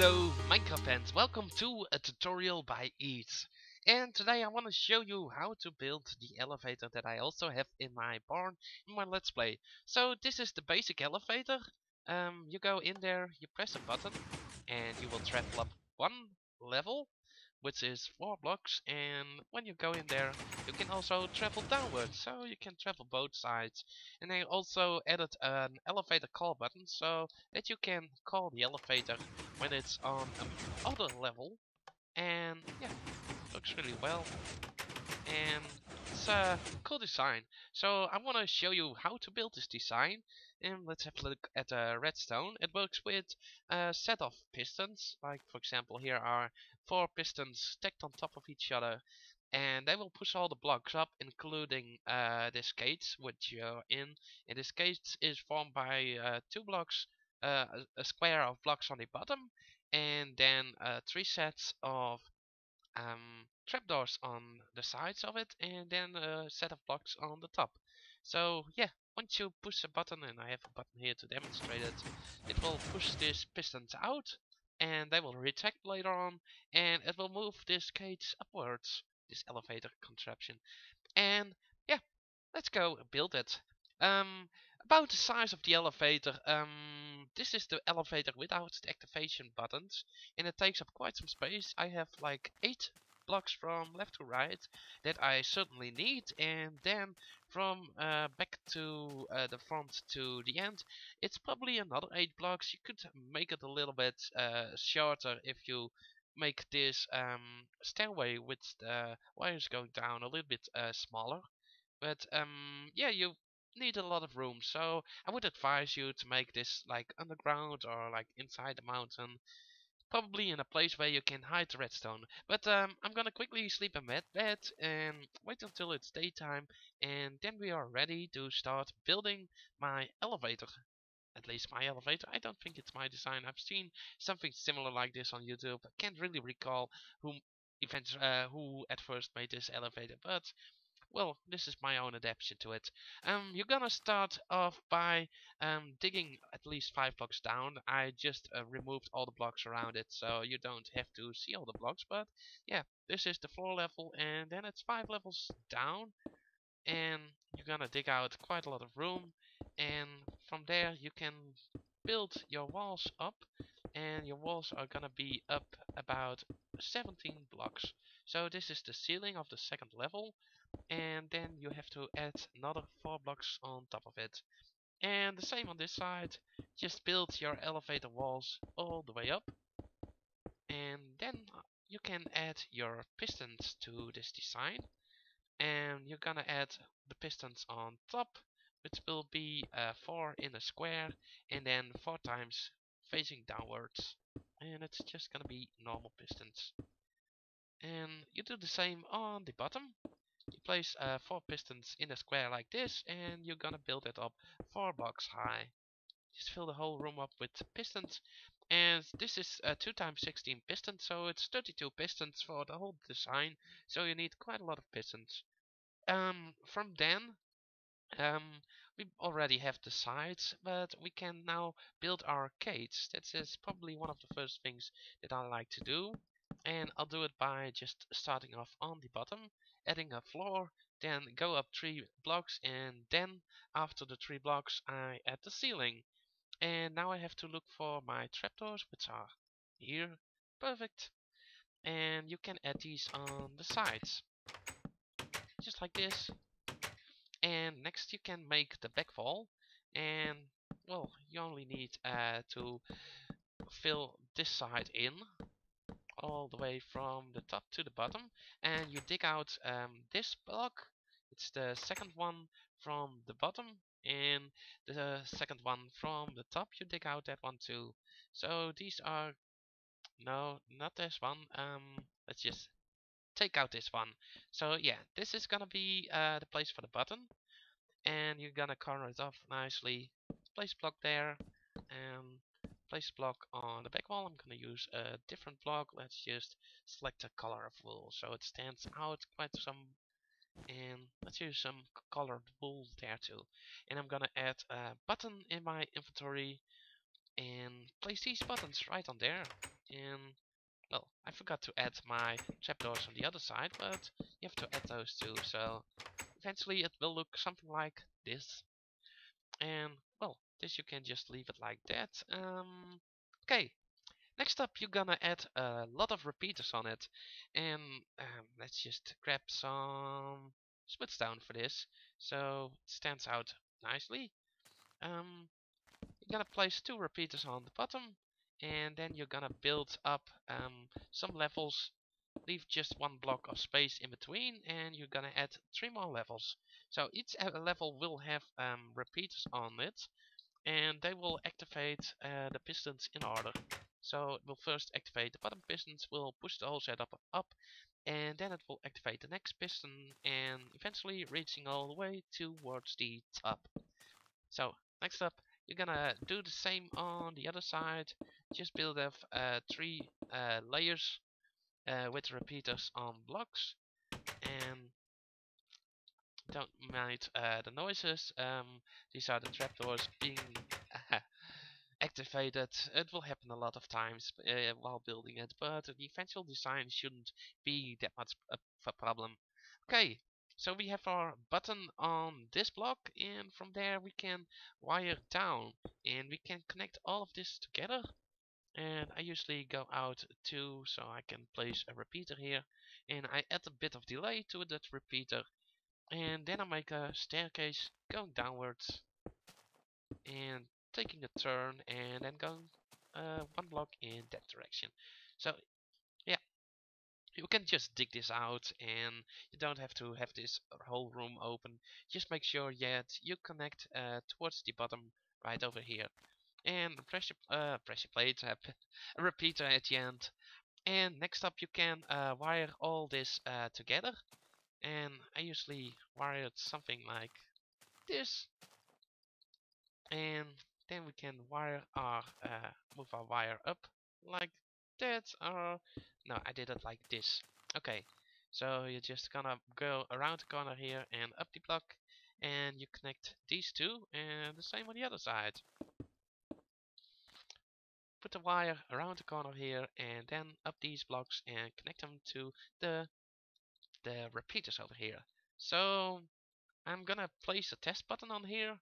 Hello Minecraft fans, welcome to a tutorial by eedze. And today I want to show you how to build the elevator that I also have in my barn in my let's play. So this is the basic elevator. You go in there, you press a button and you will travel up one level, which is 4 blocks, and when you go in there you can also travel downwards, so you can travel both sides. And I also added an elevator call button so that you can call the elevator when it's on another level. And yeah, looks really well and it's a cool design. So I want to show you how to build this design, and let's have a look at redstone. It works with a set of pistons, like for example here are 4 pistons stacked on top of each other, and they will push all the blocks up, including this cage which you're in. And this cage is formed by 2 blocks, a square of blocks on the bottom, and then 3 sets of trapdoors on the sides of it, and then a set of blocks on the top. So yeah, once you push a button, and I have a button here to demonstrate it, it will push these pistons out, and they will retract later on, and it will move this cage upwards, this elevator contraption. And yeah, let's go build it. About the size of the elevator, this is the elevator without the activation buttons, and it takes up quite some space. I have like 8 blocks from left to right that I certainly need, and then from back to the front to the end, it's probably another 8 blocks. You could make it a little bit shorter if you make this stairway with the wires going down a little bit smaller. But yeah, you need a lot of room, so I would advise you to make this like underground or like inside the mountain, probably in a place where you can hide the redstone. But I'm gonna quickly sleep in bed and wait until it's daytime, and then we are ready to start building my elevator. At least my elevator. I don't think it's my design. I've seen something similar like this on YouTube. I can't really recall who at first made this elevator, but well, this is my own adaptation to it. You're gonna start off by digging at least 5 blocks down. I just removed all the blocks around it, so you don't have to see all the blocks. But yeah, this is the floor level, and then it's 5 levels down, and you're gonna dig out quite a lot of room. And from there, you can build your walls up, and your walls are gonna be up about 17 blocks. So this is the ceiling of the second level, and then you have to add another 4 blocks on top of it. And the same on this side, just build your elevator walls all the way up, and then you can add your pistons to this design, and you're gonna add the pistons on top, which will be 4 in a square, and then 4 times facing downwards, and it's just gonna be normal pistons. And you do the same on the bottom. You place 4 pistons in a square like this, and you're gonna build it up 4 blocks high. Just fill the whole room up with pistons, and this is 2 times 16 pistons, so it's 32 pistons for the whole design. So you need quite a lot of pistons. From then, we already have the sides, but we can now build our cage. That is probably one of the first things that I like to do, and I'll do it by just starting off on the bottom, adding a floor, then go up 3 blocks, and then after the 3 blocks I add the ceiling. And now I have to look for my trapdoors, which are here. Perfect. And you can add these on the sides, just like this. And next you can make the back wall, and well, you only need to fill this side in all the way from the top to the bottom, and you dig out this block. It's the second one from the bottom, and the second one from the top, you dig out that one too. So these are, no, not this one. Let's just take out this one. So yeah, this is gonna be the place for the button, and you're gonna corner it off nicely. Place block there, and place block on the back wall. I'm gonna use a different block. Let's just select a color of wool so it stands out quite some, and let's use some colored wool there too. And I'm gonna add a button in my inventory and place these buttons right on there. And well, I forgot to add my trapdoors on the other side, but you have to add those too. So eventually it will look something like this. And well, this you can just leave it like that. Okay. Next up, you're gonna add a lot of repeaters on it, and let's just grab some smooth stone for this, so it stands out nicely. You're gonna place 2 repeaters on the bottom, and then you're gonna build up some levels. Leave just 1 block of space in between, and you're gonna add 3 more levels. So each level will have repeaters on it, and they will activate the pistons in order. So it will first activate the bottom pistons, will push the whole setup up, and then it will activate the next piston, and eventually reaching all the way towards the top. So next up, you're gonna do the same on the other side. Just build up 3 layers with repeaters on blocks, and don't mind the noises. These are the trapdoors being activated. It will happen a lot of times while building it, but the eventual design shouldn't be that much of a problem. Okay, so we have our button on this block, and from there we can wire down, and we can connect all of this together. And I usually go out 2, so I can place a repeater here, and I add a bit of delay to that repeater, and then I make a staircase going downwards and taking a turn and then going 1 block in that direction. So yeah, you can just dig this out, and you don't have to have this whole room open. Just make sure that you connect towards the bottom right over here, and pressure plate, a repeater at the end. And next up, you can wire all this together, and I usually wire it something like this, and then we can move our wire up like that, or no, I did it like this. Okay, so you're just gonna go around the corner here and up the block, and you connect these 2, and the same on the other side. Put the wire around the corner here, and then up these blocks and connect them to the repeaters over here. So I'm gonna place a test button on here.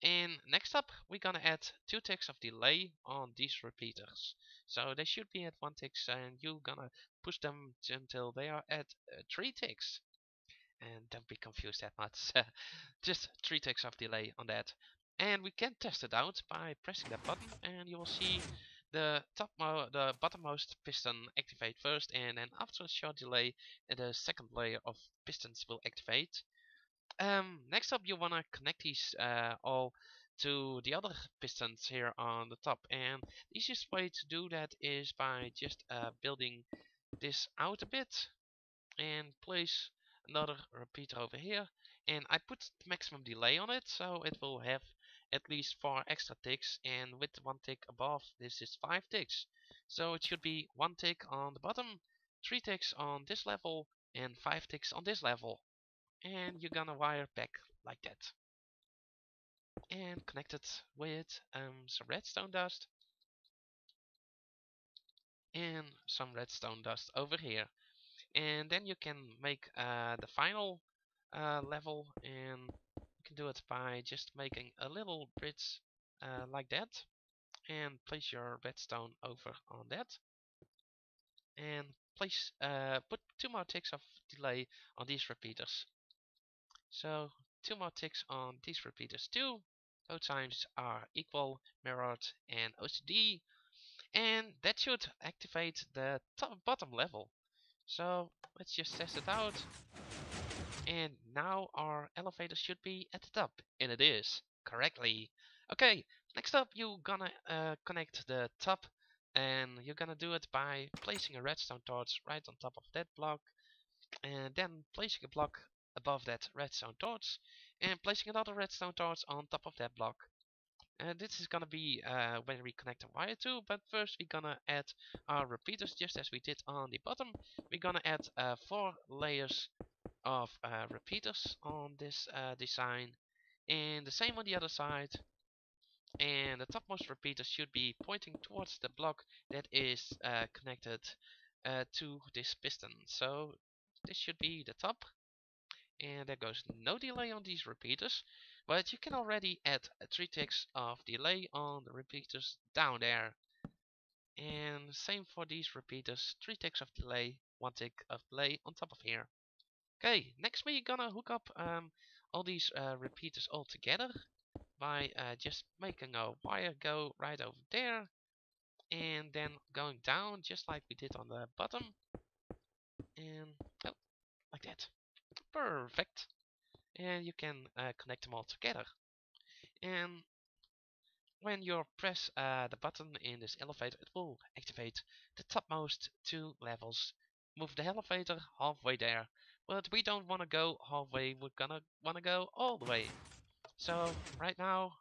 And next up, we're gonna add 2 ticks of delay on these repeaters. So they should be at 1 tick, and you're gonna push them until they are at 3 ticks. And don't be confused that much. Just 3 ticks of delay on that. And we can test it out by pressing that button, and you will see the bottommost piston activate first, and then after a short delay, the second layer of pistons will activate. Next up, you wanna connect these all to the other pistons here on the top, and the easiest way to do that is by just building this out a bit and place another repeater over here. And I put the maximum delay on it, so it will have at least 4 extra ticks, and with 1 tick above, this is 5 ticks. So it should be 1 tick on the bottom, 3 ticks on this level, and 5 ticks on this level. And you're gonna wire back like that, and connect it with some redstone dust and some redstone dust over here. And then you can make the final level, and you can do it by just making a little bridge like that, and place your redstone over on that, and put 2 more ticks of delay on these repeaters. So 2 more ticks on these repeaters too. Both times are equal, mirrored, and OCD, and that should activate the bottom level. So let's just test it out, and now our elevator should be at the top, and it is correctly. Okay, next up you're gonna connect the top, and you're gonna do it by placing a redstone torch right on top of that block, and then placing a block above that redstone torch, and placing another redstone torch on top of that block. And this is gonna be when we connect the wire to, but first we're gonna add our repeaters just as we did on the bottom. We're gonna add 4 layers of repeaters on this design, and the same on the other side. and the topmost repeater should be pointing towards the block that is connected to this piston. So this should be the top, and there goes no delay on these repeaters, but you can already add 3 ticks of delay on the repeaters down there. And same for these repeaters, 3 ticks of delay, 1 tick of delay on top of here. Okay, next we're gonna hook up all these repeaters all together by just making a wire go right over there and then going down just like we did on the bottom, and oh, like that. Perfect. And you can connect them all together. And when you press the button in this elevator, it will activate the topmost 2 levels. Move the elevator halfway there, but we don't want to go halfway, we're gonna want to go all the way. So right now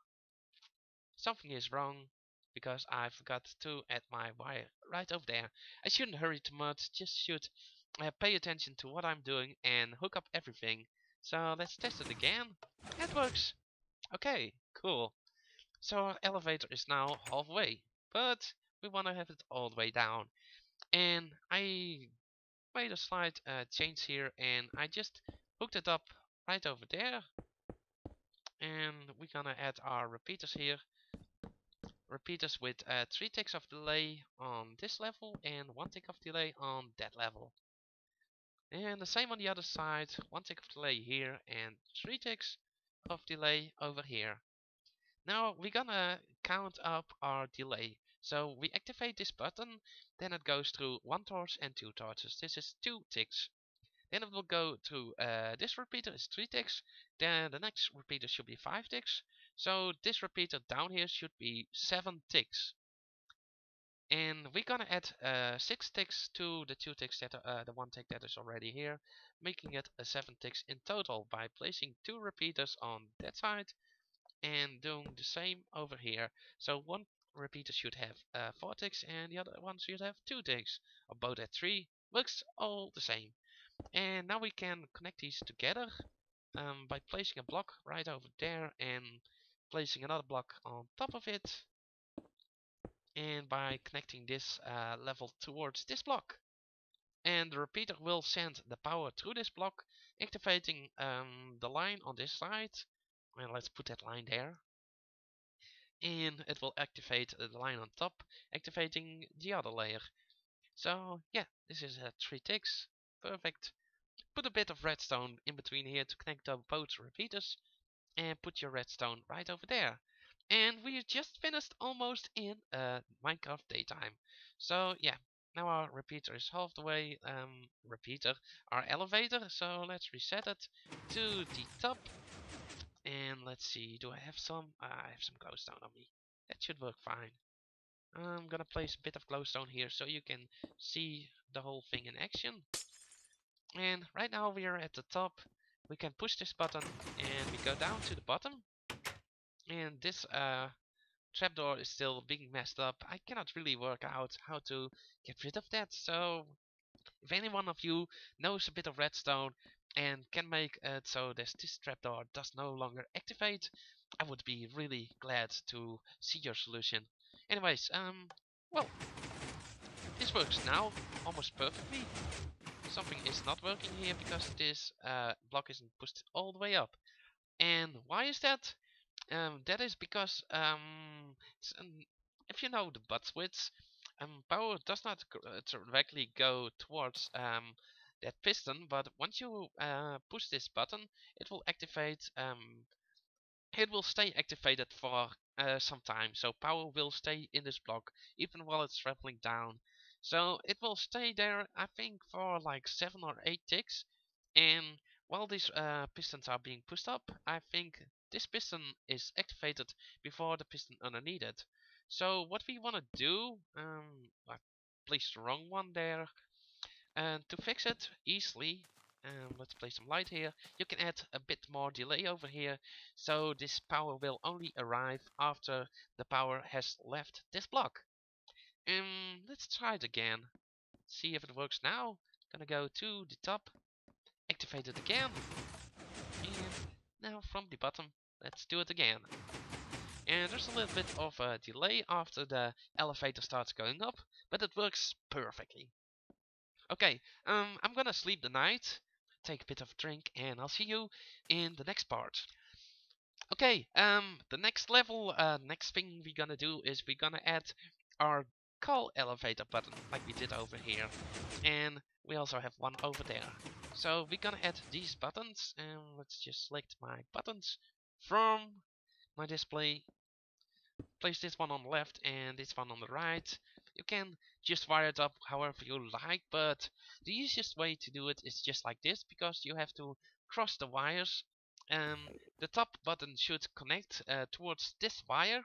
something is wrong because I forgot to add my wire right over there. I shouldn't hurry too much, just should pay attention to what I'm doing and hook up everything. So let's test it again. It works. Okay, cool. So our elevator is now halfway, but we want to have it all the way down. And I made a slight change here, and I just hooked it up right over there. And we're gonna add our repeaters here. Repeaters with 3 ticks of delay on this level and 1 tick of delay on that level. And the same on the other side, 1 tick of delay here and 3 ticks of delay over here. Now we're gonna count up our delay. So we activate this button, then it goes through 1 torch and 2 torches. This is 2 ticks. Then it will go to this repeater is 3 ticks. Then the next repeater should be 5 ticks. So this repeater down here should be 7 ticks. And we're gonna add 6 ticks to the 2 ticks that are, the 1 tick that is already here, making it 7 ticks in total by placing 2 repeaters on that side and doing the same over here. So one repeater should have 4 ticks and the other one should have 2 ticks, or both at 3. Looks all the same. And now we can connect these together by placing a block right over there and placing another block on top of it, and by connecting this level towards this block. And the repeater will send the power through this block, activating the line on this side. And let's put that line there. And it will activate the line on top, activating the other layer. So yeah, this is 3 ticks. Perfect. Put a bit of redstone in between here to connect up both repeaters, and put your redstone right over there. And we just finished almost in Minecraft daytime. So yeah, now our repeater is half the way. Our elevator. So let's reset it to the top. And let's see, do I have some? I have some glowstone on me. That should work fine. I'm gonna place a bit of glowstone here so you can see the whole thing in action. And right now we are at the top. We can push this button and we go down to the bottom. And this trapdoor is still being messed up. I cannot really work out how to get rid of that. So if any one of you knows a bit of redstone and can make it so this trapdoor does no longer activate, I would be really glad to see your solution. Anyways, well, this works now almost perfectly. Something is not working here because this block isn't pushed all the way up. And why is that? That is because if you know the butt switch, power does not directly go towards that piston, but once you push this button, it will activate. It will stay activated for some time, so power will stay in this block even while it's traveling down. So it will stay there, I think, for like 7 or 8 ticks. And while these pistons are being pushed up, I think this piston is activated before the piston underneath it. So what we want to do, I placed the wrong one there. And to fix it easily, let's place some light here. You can add a bit more delay over here, so this power will only arrive after the power has left this block. Let's try it again. See if it works now. Gonna go to the top, activate it again, and now from the bottom, let's do it again. and there's a little bit of a delay after the elevator starts going up, but it works perfectly. Okay, I'm gonna sleep the night, take a bit of drink, and I'll see you in the next part. Okay, the next level, next thing we're gonna do is we're gonna add our call elevator button, like we did over here, and we also have one over there. So we're gonna add these buttons, and let's just select my buttons from my display, place this one on the left and this one on the right. You can just wire it up however you like, but the easiest way to do it is just like this, because you have to cross the wires. The top button should connect towards this wire,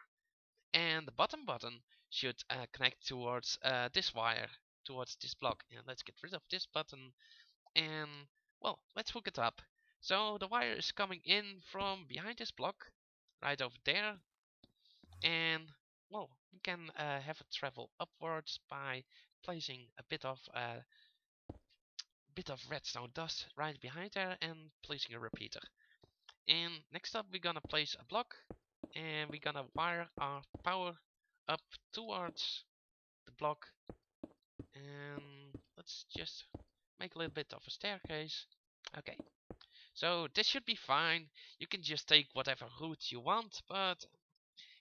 and the bottom button should connect towards this wire, towards this block. And let's get rid of this button, and well, let's hook it up. So the wire is coming in from behind this block, right over there, and well, you can have it travel upwards by placing a bit of redstone dust right behind there and placing a repeater. And next up, we're gonna place a block, and we're gonna wire our power up towards the block. And let's just make a little bit of a staircase. Okay, so this should be fine. You can just take whatever route you want, but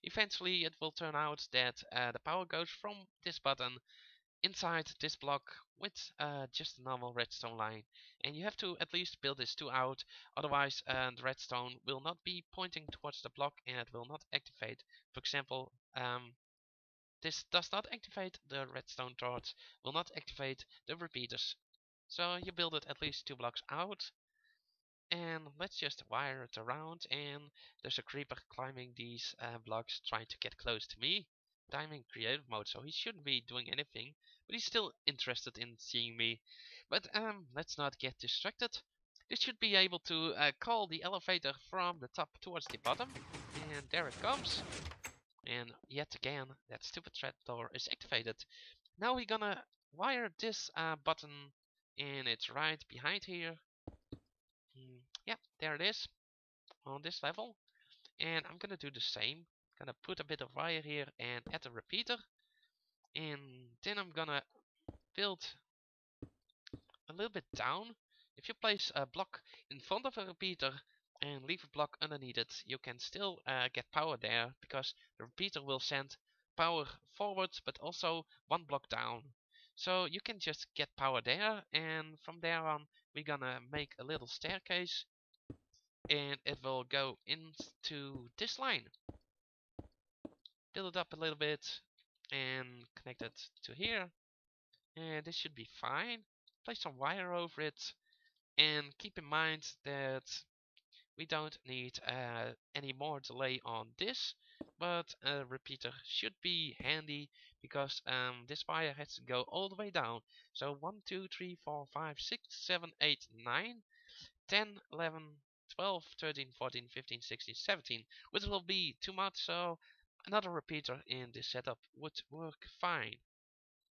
eventually it will turn out that the power goes from this button inside this block with just a normal redstone line. And you have to at least build this two out, otherwise the redstone will not be pointing towards the block and it will not activate. For example, this does not activate the redstone torch, will not activate the repeaters. So you build it at least two blocks out. And let's just wire it around, and there's a creeper climbing these blocks trying to get close to me. I'm in creative mode, so he shouldn't be doing anything, but he's still interested in seeing me. But let's not get distracted. This should be able to call the elevator from the top towards the bottom, and there it comes. And yet again, that stupid trapdoor is activated. Now we're gonna wire this button, and it's right behind here. Yeah, there it is on this level. And I'm gonna do the same. Gonna put a bit of wire here and add a repeater. And then I'm gonna build a little bit down. If you place a block in front of a repeater and leave a block underneath it, you can still get power there, because the repeater will send power forward but also one block down. So you can just get power there, and from there on we're gonna make a little staircase, and it will go into this line. Build it up a little bit and connect it to here, and this should be fine. Place some wire over it, and keep in mind that we don't need any more delay on this, but a repeater should be handy, because this wire has to go all the way down. So 1, 2, 3, 4, 5, 6, 7, 8, 9, 10, 11, 12, 13, 14, 15, 16, 17, which will be too much, so another repeater in this setup would work fine.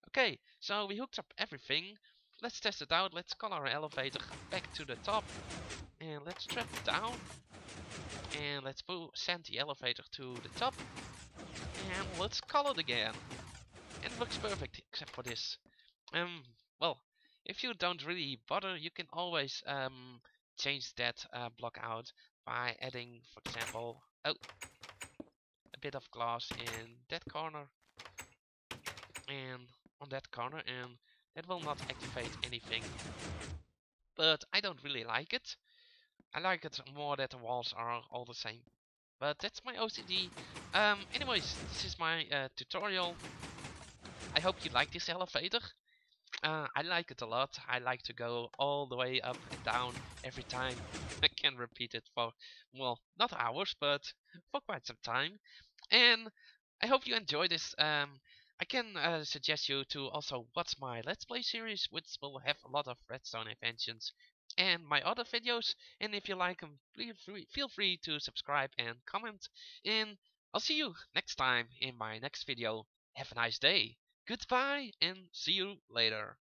Okay, so we hooked up everything. Let's test it out. Let's call our elevator back to the top, and let's trap it down, and let's send the elevator to the top, and let's call it again. And it looks perfect except for this. Well, if you don't really bother, you can always change that block out by adding, for example, a bit of glass in that corner and on that corner, and that will not activate anything. But I don't really like it. I like it more that the walls are all the same. But that's my OCD. Anyways, this is my tutorial. I hope you like this elevator. I like it a lot. I like to go all the way up and down every time. I can repeat it for, well, not hours, but for quite some time. And I hope you enjoy this. I can suggest you to also watch my Let's Play series, which will have a lot of redstone inventions, and my other videos. And if you like them, feel free to subscribe and comment. And I'll see you next time in my next video. Have a nice day. Goodbye and see you later.